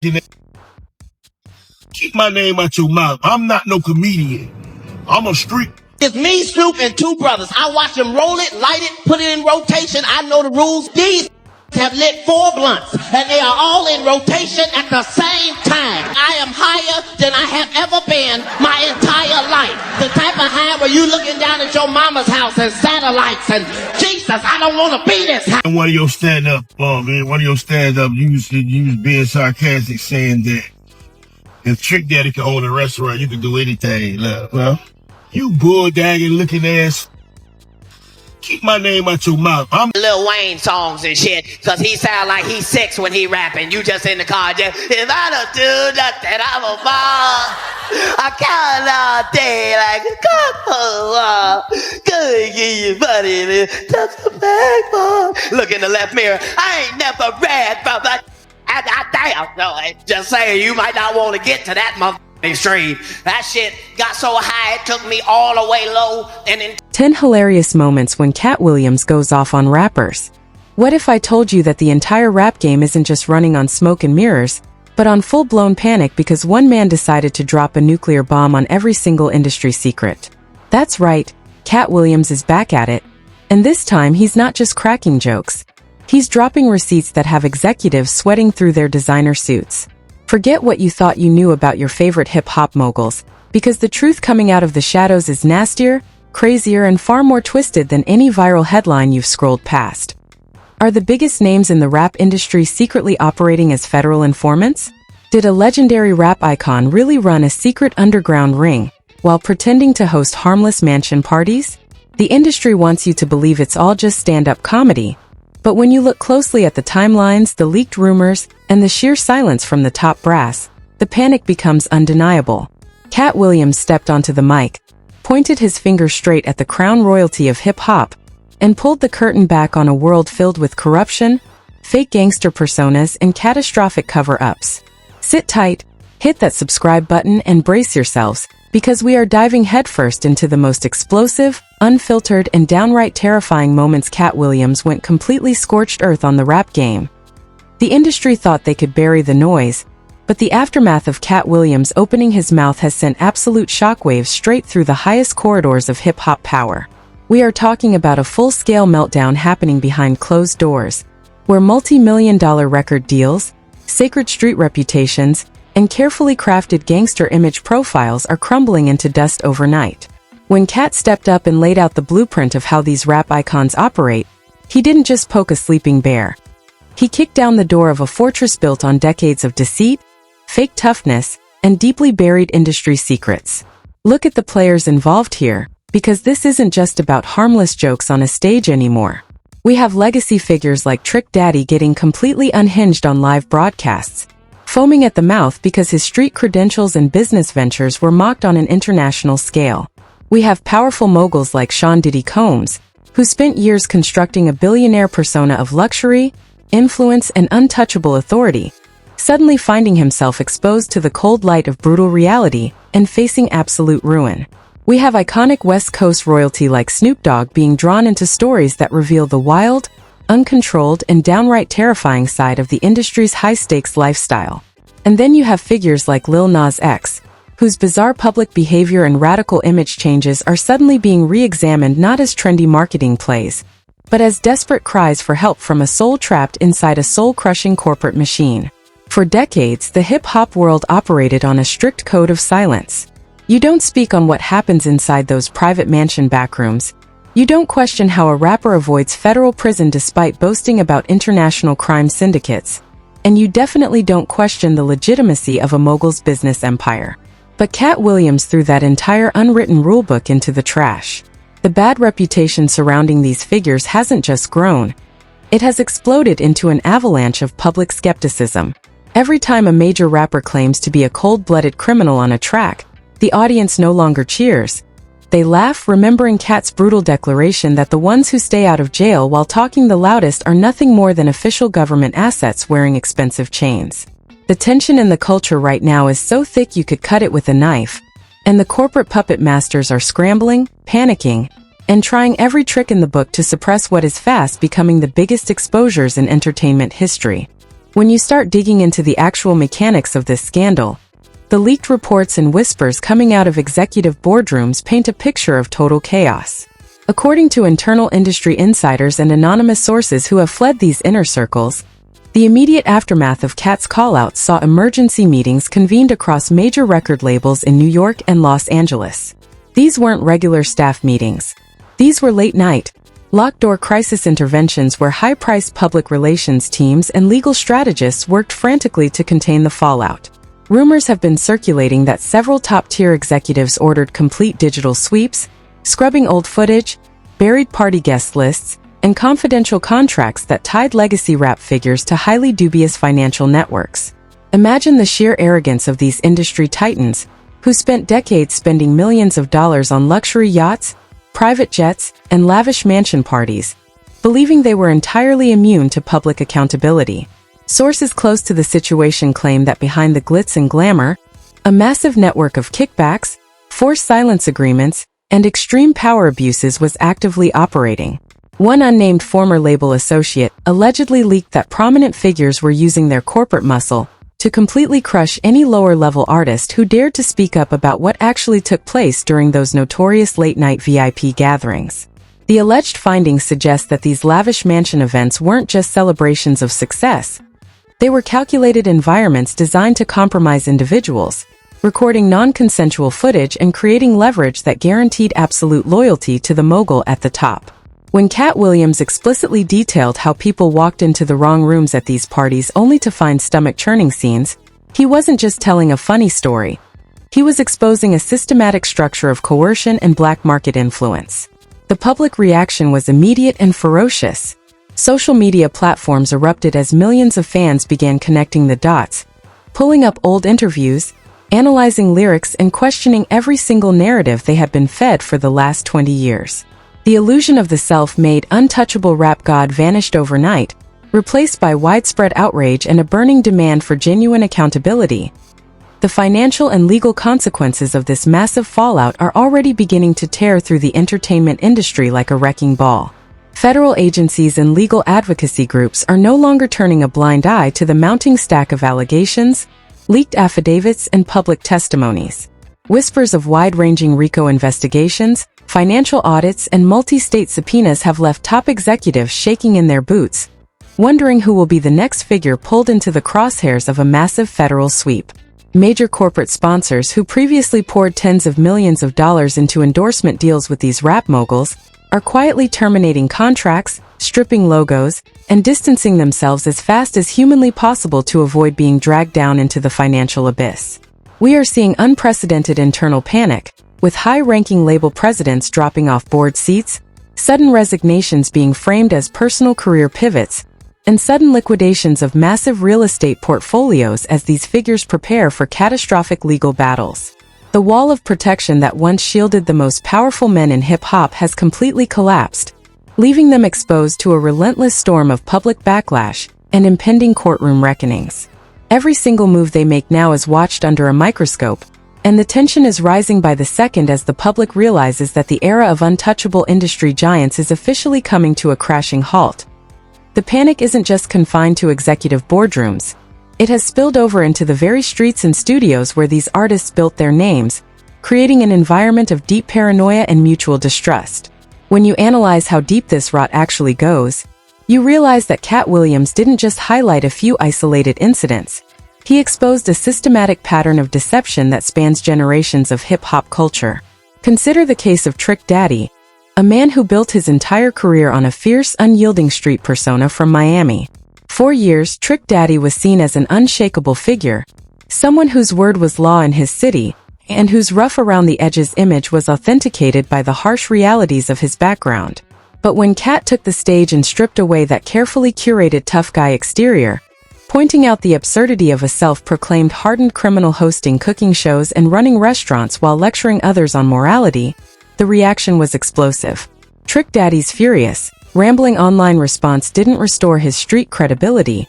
Keep my name out your mouth. I'm not no comedian. I'm a street. It's me, Snoop, and two brothers. I watch them roll it, light it, put it in rotation. I know the rules. These have lit 4 blunts, and they are all in rotation at the same time. I am higher than I have ever been my entire life. The type of high where you looking down at your mama's house and satellites and Jesus, I don't want to be this high. One of your stand-up, you was being sarcastic saying that if Trick Daddy could own a restaurant, you could do anything. Well, you bull-dagging looking ass. Keep my name out your mouth. I'm Lil Wayne songs and shit, cause he sound like he's 6 when he rapping. You just in the car, just, if I don't do nothing, I'm a ball. I count all day like a couple. Good, give you money, just a bag, boy. Look in the left mirror. I ain't never read from the. Damn, no, just saying, you might not want to get to that motherfucking stream. That shit got so high, it took me all the way low, and then 10 hilarious moments when Katt Williams goes off on rappers. What if I told you that the entire rap game isn't just running on smoke and mirrors, but on full-blown panic because one man decided to drop a nuclear bomb on every single industry secret? That's right, Katt Williams is back at it, and this time he's not just cracking jokes. He's dropping receipts that have executives sweating through their designer suits. Forget what you thought you knew about your favorite hip-hop moguls, because the truth coming out of the shadows is nastier, crazier, and far more twisted than any viral headline you've scrolled past. Are the biggest names in the rap industry secretly operating as federal informants? Did a legendary rap icon really run a secret underground ring while pretending to host harmless mansion parties? The industry wants you to believe it's all just stand-up comedy, but when you look closely at the timelines, the leaked rumors, and the sheer silence from the top brass, the panic becomes undeniable. Katt Williams stepped onto the mic, pointed his finger straight at the crown royalty of hip-hop, and pulled the curtain back on a world filled with corruption, fake gangster personas, and catastrophic cover-ups. Sit tight, hit that subscribe button, and brace yourselves, because we are diving headfirst into the most explosive, unfiltered, and downright terrifying moments. Katt Williams went completely scorched earth on the rap game. The industry thought they could bury the noise, but the aftermath of Katt Williams opening his mouth has sent absolute shockwaves straight through the highest corridors of hip-hop power. We are talking about a full-scale meltdown happening behind closed doors, where multi-million-dollar record deals, sacred street reputations, and carefully crafted gangster image profiles are crumbling into dust overnight. When Katt stepped up and laid out the blueprint of how these rap icons operate, he didn't just poke a sleeping bear. He kicked down the door of a fortress built on decades of deceit, fake toughness, and deeply buried industry secrets. Look at the players involved here, because this isn't just about harmless jokes on a stage anymore. We have legacy figures like Trick Daddy getting completely unhinged on live broadcasts, foaming at the mouth because his street credentials and business ventures were mocked on an international scale. We have powerful moguls like Diddy Combs, who spent years constructing a billionaire persona of luxury, influence, and untouchable authority, suddenly finding himself exposed to the cold light of brutal reality and facing absolute ruin. We have iconic West Coast royalty like Snoop Dogg being drawn into stories that reveal the wild, uncontrolled, and downright terrifying side of the industry's high-stakes lifestyle. And then you have figures like Lil Nas X, whose bizarre public behavior and radical image changes are suddenly being re-examined not as trendy marketing plays, but as desperate cries for help from a soul trapped inside a soul-crushing corporate machine. For decades, the hip-hop world operated on a strict code of silence. You don't speak on what happens inside those private mansion backrooms. You don't question how a rapper avoids federal prison despite boasting about international crime syndicates. And you definitely don't question the legitimacy of a mogul's business empire. But Katt Williams threw that entire unwritten rulebook into the trash. The bad reputation surrounding these figures hasn't just grown. It has exploded into an avalanche of public skepticism. Every time a major rapper claims to be a cold-blooded criminal on a track, the audience no longer cheers. They laugh, remembering Katt's brutal declaration that the ones who stay out of jail while talking the loudest are nothing more than official government assets wearing expensive chains. The tension in the culture right now is so thick you could cut it with a knife, and the corporate puppet masters are scrambling, panicking, and trying every trick in the book to suppress what is fast becoming the biggest exposures in entertainment history. When you start digging into the actual mechanics of this scandal, the leaked reports and whispers coming out of executive boardrooms paint a picture of total chaos. According to internal industry insiders and anonymous sources who have fled these inner circles, the immediate aftermath of Katt's callouts saw emergency meetings convened across major record labels in New York and Los Angeles. These weren't regular staff meetings. These were late-night, locked-door crisis interventions where high-priced public relations teams and legal strategists worked frantically to contain the fallout. Rumors have been circulating that several top-tier executives ordered complete digital sweeps, scrubbing old footage, buried party guest lists, and confidential contracts that tied legacy rap figures to highly dubious financial networks. Imagine the sheer arrogance of these industry titans, who spent decades spending millions of dollars on luxury yachts, private jets, and lavish mansion parties, believing they were entirely immune to public accountability. Sources close to the situation claim that behind the glitz and glamour, a massive network of kickbacks, forced silence agreements, and extreme power abuses was actively operating. One unnamed former label associate allegedly leaked that prominent figures were using their corporate muscle to completely crush any lower-level artist who dared to speak up about what actually took place during those notorious late-night VIP gatherings. The alleged findings suggest that these lavish mansion events weren't just celebrations of success. They were calculated environments designed to compromise individuals, recording non-consensual footage and creating leverage that guaranteed absolute loyalty to the mogul at the top. When Katt Williams explicitly detailed how people walked into the wrong rooms at these parties only to find stomach-churning scenes, he wasn't just telling a funny story. He was exposing a systematic structure of coercion and black market influence. The public reaction was immediate and ferocious. Social media platforms erupted as millions of fans began connecting the dots, pulling up old interviews, analyzing lyrics, and questioning every single narrative they had been fed for the last 20 years. The illusion of the self-made, untouchable rap god vanished overnight, replaced by widespread outrage and a burning demand for genuine accountability. The financial and legal consequences of this massive fallout are already beginning to tear through the entertainment industry like a wrecking ball. Federal agencies and legal advocacy groups are no longer turning a blind eye to the mounting stack of allegations, leaked affidavits, and public testimonies. Whispers of wide-ranging RICO investigations, financial audits, and multi-state subpoenas have left top executives shaking in their boots, wondering who will be the next figure pulled into the crosshairs of a massive federal sweep. Major corporate sponsors who previously poured tens of millions of dollars into endorsement deals with these rap moguls are quietly terminating contracts, stripping logos, and distancing themselves as fast as humanly possible to avoid being dragged down into the financial abyss. We are seeing unprecedented internal panic, with high-ranking label presidents dropping off board seats, sudden resignations being framed as personal career pivots, and sudden liquidations of massive real estate portfolios as these figures prepare for catastrophic legal battles. The wall of protection that once shielded the most powerful men in hip-hop has completely collapsed, leaving them exposed to a relentless storm of public backlash and impending courtroom reckonings. Every single move they make now is watched under a microscope, and the tension is rising by the second as the public realizes that the era of untouchable industry giants is officially coming to a crashing halt. The panic isn't just confined to executive boardrooms. It has spilled over into the very streets and studios where these artists built their names, creating an environment of deep paranoia and mutual distrust. When you analyze how deep this rot actually goes, you realize that Katt Williams didn't just highlight a few isolated incidents. He exposed a systematic pattern of deception that spans generations of hip-hop culture. Consider the case of Trick Daddy, a man who built his entire career on a fierce, unyielding street persona from Miami. For years, Trick Daddy was seen as an unshakable figure, someone whose word was law in his city, and whose rough-around-the-edges image was authenticated by the harsh realities of his background. But when Katt took the stage and stripped away that carefully curated tough guy exterior, pointing out the absurdity of a self-proclaimed hardened criminal hosting cooking shows and running restaurants while lecturing others on morality, the reaction was explosive. Trick Daddy's furious, rambling online response didn't restore his street credibility.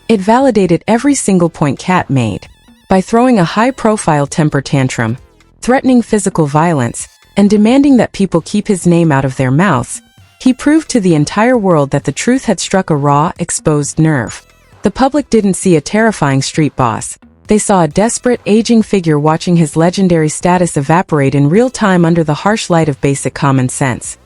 It validated every single point Katt made. By throwing a high-profile temper tantrum, threatening physical violence, and demanding that people keep his name out of their mouths, he proved to the entire world that the truth had struck a raw, exposed nerve. The public didn't see a terrifying street boss. They saw a desperate, aging figure watching his legendary status evaporate in real time under the harsh light of basic common sense.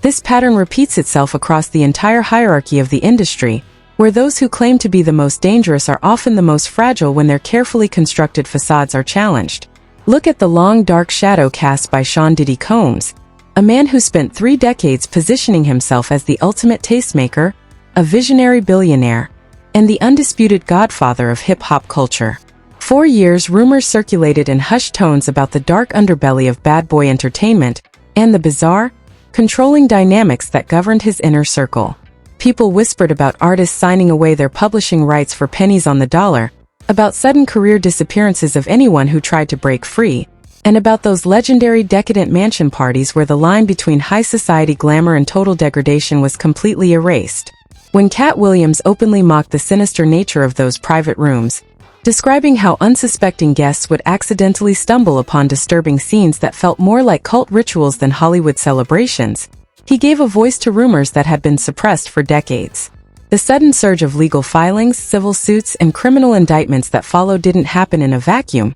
This pattern repeats itself across the entire hierarchy of the industry, where those who claim to be the most dangerous are often the most fragile when their carefully constructed facades are challenged. Look at the long dark shadow cast by Sean Diddy Combs, a man who spent 3 decades positioning himself as the ultimate tastemaker, a visionary billionaire, and the undisputed godfather of hip-hop culture. For years, rumors circulated in hushed tones about the dark underbelly of bad boy entertainment and the bizarre, controlling dynamics that governed his inner circle. People whispered about artists signing away their publishing rights for pennies on the dollar, about sudden career disappearances of anyone who tried to break free, and about those legendary decadent mansion parties where the line between high society glamour and total degradation was completely erased. When Katt Williams openly mocked the sinister nature of those private rooms, describing how unsuspecting guests would accidentally stumble upon disturbing scenes that felt more like cult rituals than Hollywood celebrations, he gave a voice to rumors that had been suppressed for decades. The sudden surge of legal filings, civil suits, and criminal indictments that followed didn't happen in a vacuum.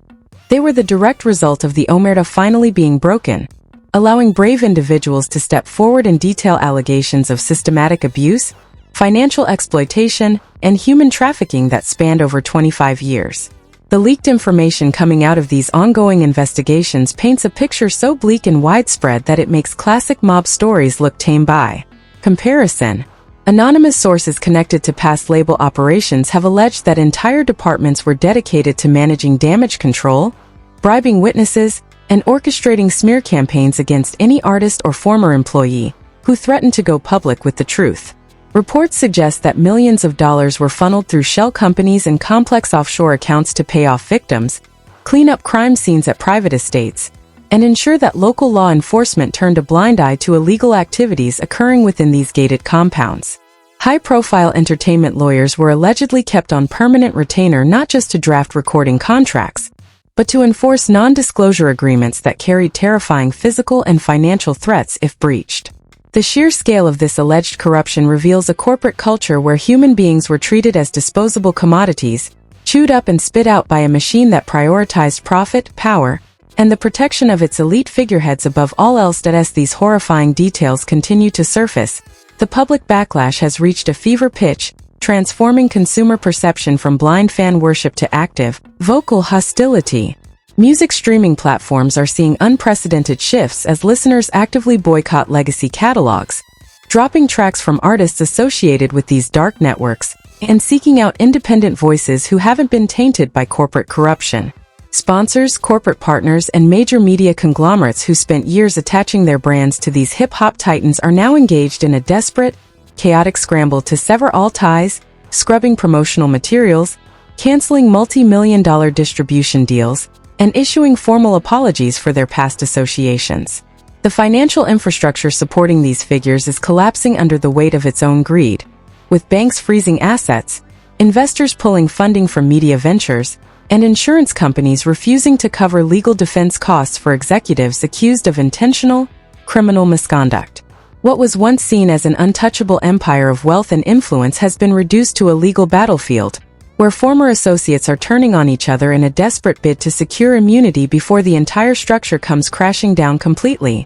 They were the direct result of the omerta finally being broken, allowing brave individuals to step forward and detail allegations of systematic abuse, financial exploitation, and human trafficking that spanned over 25 years. The leaked information coming out of these ongoing investigations paints a picture so bleak and widespread that it makes classic mob stories look tame by comparison. Anonymous sources connected to past label operations have alleged that entire departments were dedicated to managing damage control, bribing witnesses, and orchestrating smear campaigns against any artist or former employee who threatened to go public with the truth. Reports suggest that millions of dollars were funneled through shell companies and complex offshore accounts to pay off victims, clean up crime scenes at private estates, and ensure that local law enforcement turned a blind eye to illegal activities occurring within these gated compounds. High-profile entertainment lawyers were allegedly kept on permanent retainer not just to draft recording contracts, but to enforce non-disclosure agreements that carried terrifying physical and financial threats if breached. The sheer scale of this alleged corruption reveals a corporate culture where human beings were treated as disposable commodities, chewed up and spit out by a machine that prioritized profit, power, and the protection of its elite figureheads above all else. As these horrifying details continue to surface, the public backlash has reached a fever pitch, transforming consumer perception from blind fan worship to active, vocal hostility. Music streaming platforms are seeing unprecedented shifts as listeners actively boycott legacy catalogs, dropping tracks from artists associated with these dark networks, and seeking out independent voices who haven't been tainted by corporate corruption. Sponsors, corporate partners, and major media conglomerates who spent years attaching their brands to these hip-hop titans are now engaged in a desperate, chaotic scramble to sever all ties, scrubbing promotional materials, canceling multi-million-dollar distribution deals, and issuing formal apologies for their past associations. The financial infrastructure supporting these figures is collapsing under the weight of its own greed, with banks freezing assets, investors pulling funding from media ventures, and insurance companies refusing to cover legal defense costs for executives accused of intentional, criminal misconduct. What was once seen as an untouchable empire of wealth and influence has been reduced to a legal battlefield, where former associates are turning on each other in a desperate bid to secure immunity before the entire structure comes crashing down completely.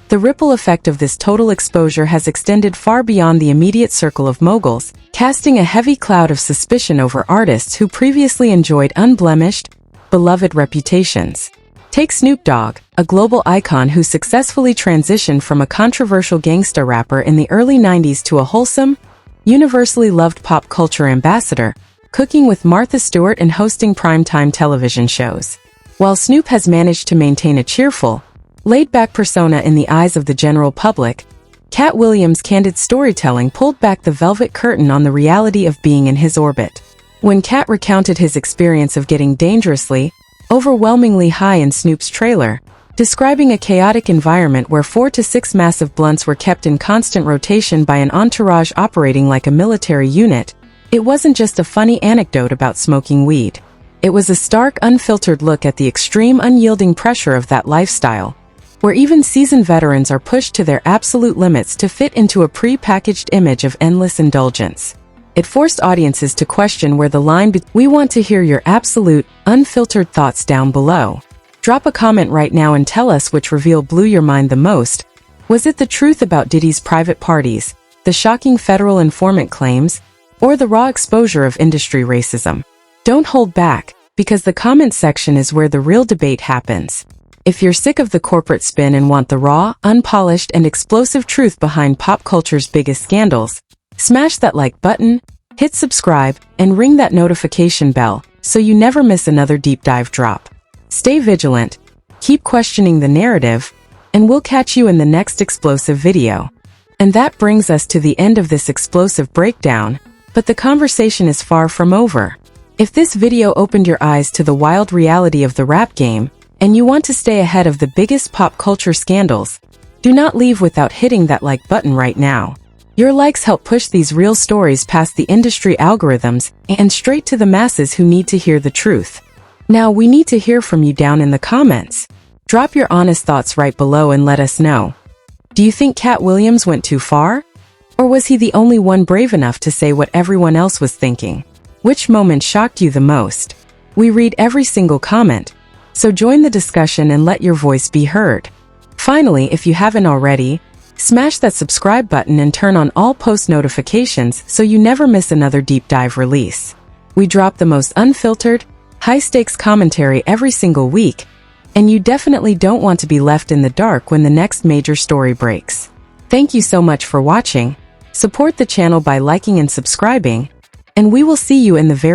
The ripple effect of this total exposure has extended far beyond the immediate circle of moguls, casting a heavy cloud of suspicion over artists who previously enjoyed unblemished, beloved reputations. Take Snoop Dogg, a global icon who successfully transitioned from a controversial gangsta rapper in the early 90s to a wholesome, universally loved pop culture ambassador, cooking with Martha Stewart and hosting primetime television shows. While Snoop has managed to maintain a cheerful, laid-back persona in the eyes of the general public, Katt Williams' candid storytelling pulled back the velvet curtain on the reality of being in his orbit. When Katt recounted his experience of getting dangerously, overwhelmingly high in Snoop's trailer, describing a chaotic environment where 4 to 6 massive blunts were kept in constant rotation by an entourage operating like a military unit, it wasn't just a funny anecdote about smoking weed. It was a stark, unfiltered look at the extreme, unyielding pressure of that lifestyle, where even seasoned veterans are pushed to their absolute limits to fit into a pre-packaged image of endless indulgence. It forced audiences to question where the line We want to hear your absolute, unfiltered thoughts down below. Drop a comment right now and tell us which reveal blew your mind the most. Was it the truth about Diddy's private parties, the shocking federal informant claims, or the raw exposure of industry racism? Don't hold back, because the comment section is where the real debate happens. If you're sick of the corporate spin and want the raw, unpolished, and explosive truth behind pop culture's biggest scandals, smash that like button, hit subscribe, and ring that notification bell so you never miss another deep dive drop. Stay vigilant, keep questioning the narrative, and we'll catch you in the next explosive video. And that brings us to the end of this explosive breakdown, but the conversation is far from over. If this video opened your eyes to the wild reality of the rap game, and you want to stay ahead of the biggest pop culture scandals, do not leave without hitting that like button right now. Your likes help push these real stories past the industry algorithms and straight to the masses who need to hear the truth. Now we need to hear from you down in the comments. Drop your honest thoughts right below and let us know. Do you think Katt Williams went too far? Or was he the only one brave enough to say what everyone else was thinking? Which moment shocked you the most? We read every single comment, so join the discussion and let your voice be heard. Finally, if you haven't already, smash that subscribe button and turn on all post notifications so you never miss another deep dive release. We drop the most unfiltered, high-stakes commentary every single week, and you definitely don't want to be left in the dark when the next major story breaks. Thank you so much for watching. Support the channel by liking and subscribing, and we will see you in the very